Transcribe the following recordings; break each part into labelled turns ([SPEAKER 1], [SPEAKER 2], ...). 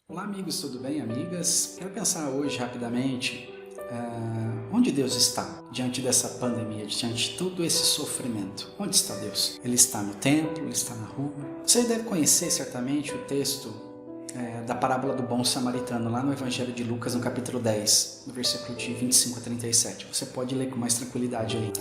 [SPEAKER 1] Olá amigos, tudo bem, amigas? Quero pensar hoje rapidamente onde Deus está diante dessa pandemia, diante de todo esse sofrimento. Onde está Deus? Ele está no templo, ele está na rua. Você deve conhecer certamente o texto da parábola do bom samaritano, lá no Evangelho de Lucas, no capítulo 10, no versículo de 25 a 37. Você pode ler com mais tranquilidade aí.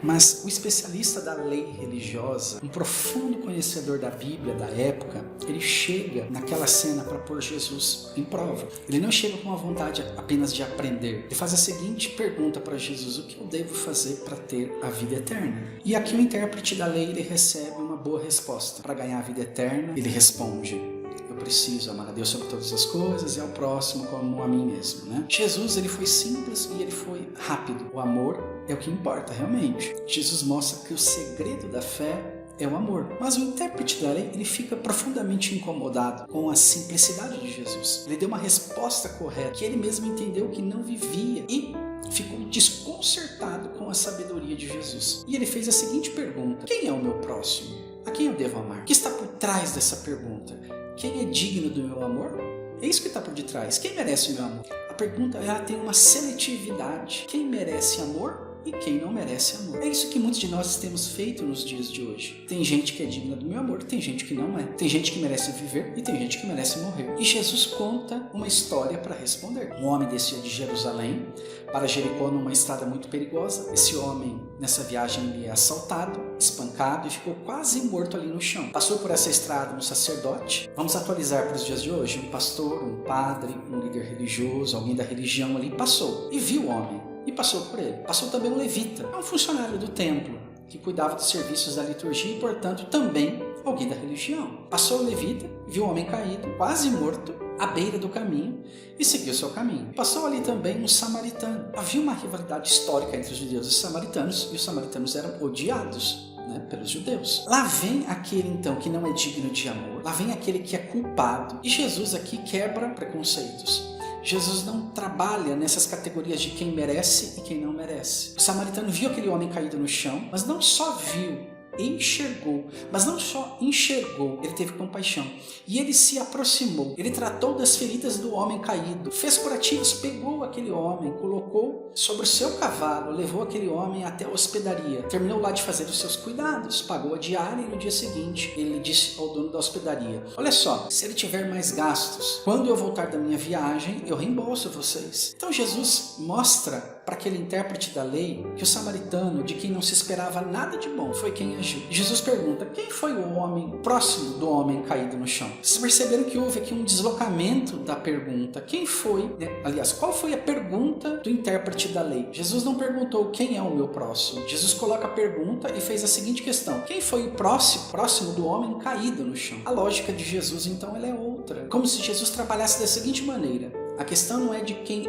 [SPEAKER 1] Mas o especialista da lei religiosa, um profundo conhecedor da Bíblia da época, ele chega naquela cena para pôr Jesus em prova. Ele não chega com a vontade apenas de aprender. Ele faz a seguinte pergunta para Jesus: o que eu devo fazer para ter a vida eterna? E aqui o intérprete da lei ele recebe uma boa resposta. Para ganhar a vida eterna, ele responde: eu preciso amar a Deus sobre todas as coisas e ao próximo como a mim mesmo, né? Jesus, ele foi simples e ele foi rápido. O amor é o que importa realmente. Jesus mostra que o segredo da fé é o amor. Mas o intérprete da lei, ele fica profundamente incomodado com a simplicidade de Jesus. Ele deu uma resposta correta, que ele mesmo entendeu que não vivia e ficou desconcertado com a sabedoria de Jesus. E ele fez a seguinte pergunta: quem é o meu próximo? A quem eu devo amar? O que está por trás dessa pergunta? Quem é digno do meu amor? É isso que está por detrás. Quem merece o meu amor? A pergunta ela tem uma seletividade. Quem merece amor e quem não merece amor? É isso que muitos de nós temos feito nos dias de hoje. Tem gente que é digna do meu amor, tem gente que não é. Tem gente que merece viver e tem gente que merece morrer. E Jesus conta uma história para responder. Um homem descia de Jerusalém para Jericó numa estrada muito perigosa. Esse homem, nessa viagem, ele é assaltado, espancado e ficou quase morto ali no chão. Passou por essa estrada um sacerdote. Vamos atualizar para os dias de hoje. Um pastor, um padre, um líder religioso, alguém da religião ali passou e viu o homem. E passou por ele. Passou também um levita, um funcionário do templo, que cuidava dos serviços da liturgia e, portanto, também alguém da religião. Passou o levita, viu o homem caído, quase morto, à beira do caminho, e seguiu seu caminho. Passou ali também um samaritano. Havia uma rivalidade histórica entre os judeus e os samaritanos eram odiados pelos judeus. Lá vem aquele então que não é digno de amor, lá vem aquele que é culpado, e Jesus aqui quebra preconceitos. Jesus não trabalha nessas categorias de quem merece e quem não merece. O samaritano viu aquele homem caído no chão, mas não só viu, enxergou. Mas não só enxergou, ele teve compaixão. E ele se aproximou, ele tratou das feridas do homem caído, fez curativos, pegou aquele homem, colocou sobre o seu cavalo, levou aquele homem até a hospedaria. Terminou lá de fazer os seus cuidados, pagou a diária e no dia seguinte ele disse ao dono da hospedaria: olha só, se ele tiver mais gastos, quando eu voltar da minha viagem, eu reembolso vocês. Então Jesus mostra para aquele intérprete da lei que o samaritano, de quem não se esperava nada de bom, foi quem agiu. Jesus pergunta: quem foi o homem próximo do homem caído no chão? Vocês perceberam que houve aqui um deslocamento da pergunta. Quem foi, aliás, qual foi a pergunta do intérprete da lei? Jesus não perguntou quem é o meu próximo. Jesus coloca a pergunta e fez a seguinte questão: quem foi o próximo do homem caído no chão? A lógica de Jesus então ela é outra. Como se Jesus trabalhasse da seguinte maneira: a questão não é de quem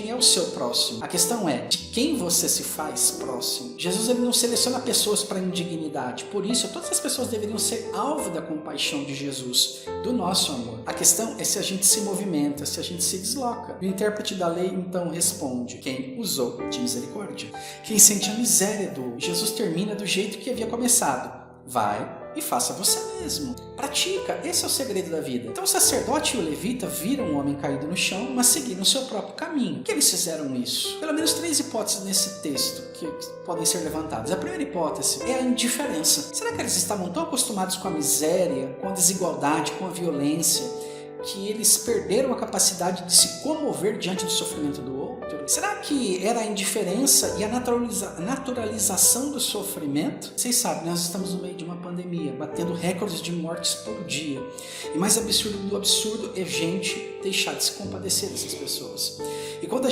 [SPEAKER 1] é o seu próximo. A questão é de quem você se faz próximo. Jesus ele não seleciona pessoas para indignidade. Por isso, todas as pessoas deveriam ser alvo da compaixão de Jesus, do nosso amor. A questão é se a gente se movimenta, se a gente se desloca. O intérprete da lei então responde: quem usou de misericórdia. Quem sente a miséria do outro. Jesus termina do jeito que havia começado: vai e faça você mesmo. Pratica, esse é o segredo da vida. Então o sacerdote e o levita viram um homem caído no chão, mas seguiram o seu próprio caminho. Por que eles fizeram isso? Pelo menos 3 hipóteses nesse texto que podem ser levantadas. A primeira hipótese é a indiferença. Será que eles estavam tão acostumados com a miséria, com a desigualdade, com a violência, que eles perderam a capacidade de se comover diante do sofrimento do outro? Será que era a indiferença e a naturalização do sofrimento? Vocês sabem, nós estamos no meio de uma pandemia, batendo recordes de mortes por dia. E mais absurdo do absurdo é gente deixar de se compadecer dessas pessoas. E quando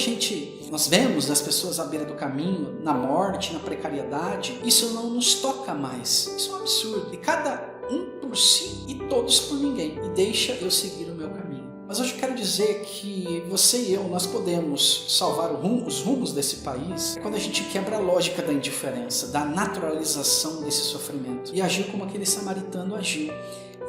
[SPEAKER 1] nós vemos as pessoas à beira do caminho, na morte, na precariedade, isso não nos toca mais. Isso é um absurdo. E cada um por si e todos por ninguém. E deixa eu seguir o meu caminho. Mas hoje eu quero dizer que você e eu, nós podemos salvar os rumos desse país quando a gente quebra a lógica da indiferença, da naturalização desse sofrimento e agir como aquele samaritano agiu.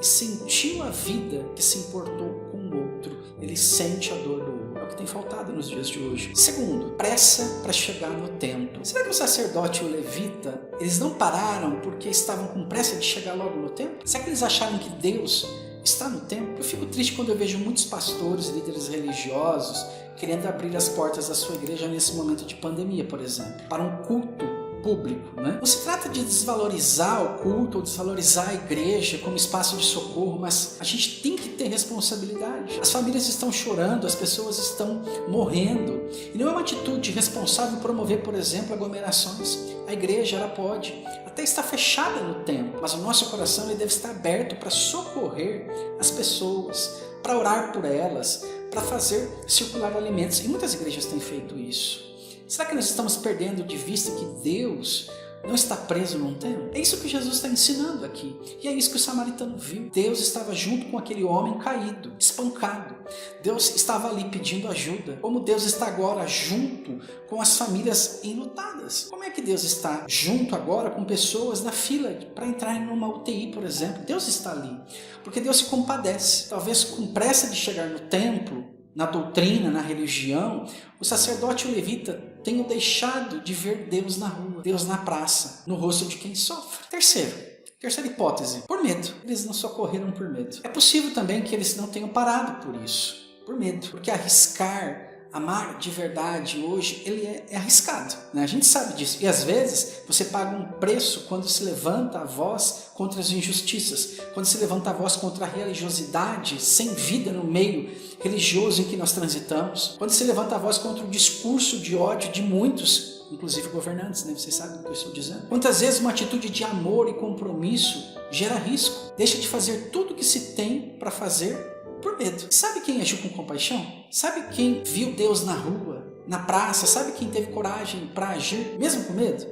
[SPEAKER 1] E sentiu a vida que se importou com o outro. Ele sente a dor do outro. É o que tem faltado nos dias de hoje. Segundo, pressa para chegar no templo. Será que o sacerdote e o levita, eles não pararam porque estavam com pressa de chegar logo no templo? Será que eles acharam que Deus está no templo. Eu fico triste quando eu vejo muitos pastores, líderes religiosos, querendo abrir as portas da sua igreja nesse momento de pandemia, por exemplo, para um culto público, né? Não se trata de desvalorizar o culto ou desvalorizar a igreja como espaço de socorro, mas a gente tem que ter responsabilidade. As famílias estão chorando, as pessoas estão morrendo, e não é uma atitude responsável promover, por exemplo, aglomerações. A igreja, ela pode até estar fechada no tempo, mas o nosso coração ele deve estar aberto para socorrer as pessoas, para orar por elas, para fazer circular alimentos. E muitas igrejas têm feito isso. Será que nós estamos perdendo de vista que Deus não está preso num templo? É isso que Jesus está ensinando aqui. E é isso que o samaritano viu. Deus estava junto com aquele homem caído, espancado. Deus estava ali pedindo ajuda. Como Deus está agora junto com as famílias enlutadas. Como é que Deus está junto agora com pessoas na fila para entrar numa UTI, por exemplo? Deus está ali. Porque Deus se compadece. Talvez com pressa de chegar no templo, na doutrina, na religião, o sacerdote e o levita tenham deixado de ver Deus na rua, Deus na praça, no rosto de quem sofre. Terceira hipótese, por medo. Eles não socorreram por medo. É possível também que eles não tenham parado por isso, por medo, porque arriscar, amar de verdade hoje, ele é arriscado, né? A gente sabe disso. E às vezes você paga um preço quando se levanta a voz contra as injustiças, quando se levanta a voz contra a religiosidade sem vida no meio religioso em que nós transitamos, quando se levanta a voz contra o discurso de ódio de muitos, inclusive governantes, né? Vocês sabem o que eu estou dizendo. Quantas vezes uma atitude de amor e compromisso gera risco, deixa de fazer tudo o que se tem para fazer por medo. Sabe quem agiu com compaixão? Sabe quem viu Deus na rua, na praça? Sabe quem teve coragem para agir, mesmo com medo?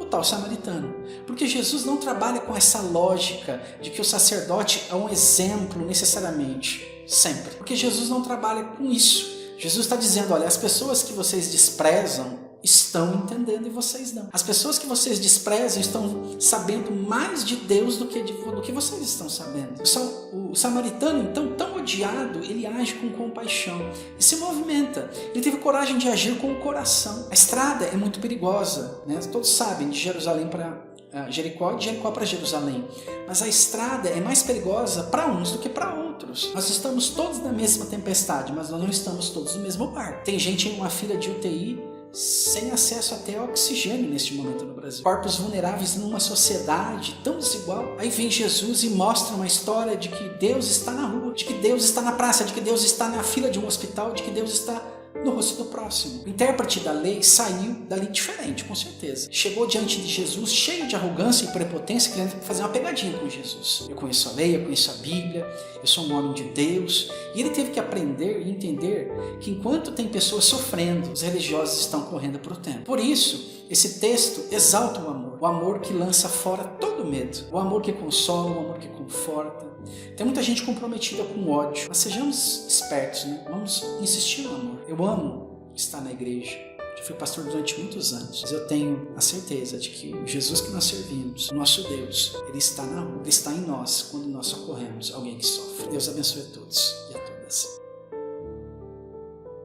[SPEAKER 1] O tal samaritano. Porque Jesus não trabalha com essa lógica de que o sacerdote é um exemplo necessariamente, sempre. Porque Jesus não trabalha com isso. Jesus está dizendo, olha, as pessoas que vocês desprezam estão entendendo e vocês não. As pessoas que vocês desprezam estão sabendo mais de Deus do que vocês estão sabendo. O samaritano, então, tão odiado, ele age com compaixão e se movimenta. Ele teve coragem de agir com o coração. A estrada é muito perigosa, né? Todos sabem, de Jerusalém para Jericó e de Jericó para Jerusalém. Mas a estrada é mais perigosa para uns do que para outros. Nós estamos todos na mesma tempestade, mas nós não estamos todos no mesmo barco. Tem gente em uma fila de UTI sem acesso até ao oxigênio neste momento no Brasil. Corpos vulneráveis numa sociedade tão desigual. Aí vem Jesus e mostra uma história de que Deus está na rua, de que Deus está na praça, de que Deus está na fila de um hospital, de que Deus está no rosto do próximo. O intérprete da lei saiu dali diferente, com certeza. Chegou diante de Jesus cheio de arrogância e prepotência, querendo fazer uma pegadinha com Jesus. Eu conheço a lei, eu conheço a Bíblia, eu sou um homem de Deus. E ele teve que aprender e entender que enquanto tem pessoas sofrendo, os religiosos estão correndo para o templo. Por isso, esse texto exalta o amor que lança fora todo medo, o amor que consola, o amor que conforta. Tem muita gente comprometida com ódio, mas sejamos espertos, né? Vamos insistir no amor. Eu amo estar na igreja. Já fui pastor durante muitos anos, mas eu tenho a certeza de que o Jesus que nós servimos, o nosso Deus, ele está na rua, ele está em nós quando nós socorremos alguém que sofre. Deus abençoe a todos e a todas.